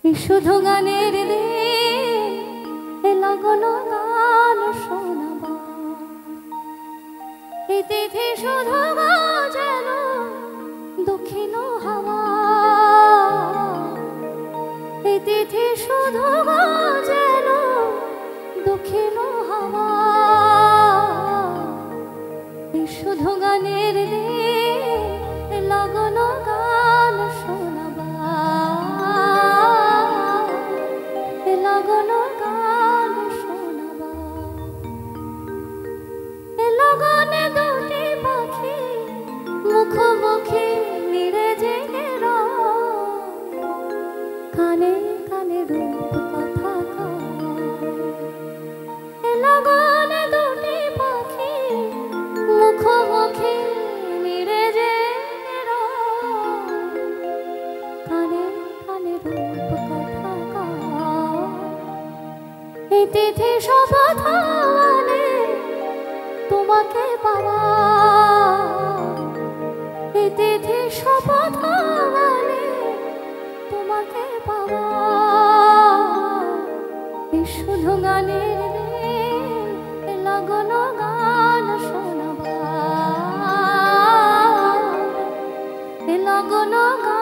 শুধু গানের দিন লগন গান শোনাবা এই তিথি শুধু যেন দক্ষিণ হাওয়া এই তিথি শুধু যেন দক্ষিণ হাওয়া শুধু গানের দিন লগন গান শোনাবা লগন গান শোনাবা লগনে দুটি পাখি মুখোমুখি মিলে জেগে কানে কানে রূপ কথা লগনে দুটি পাখি মুখোমুখি মিলে জেগে কানে কানে রূপ কথা এই তিথি শপথ মানে তোমাকে পাওয়া এই তিথি শপথ মানে তোমাকে পাওয়া এই শুধু গানের দিন লগন গান শোনাবা লগন গান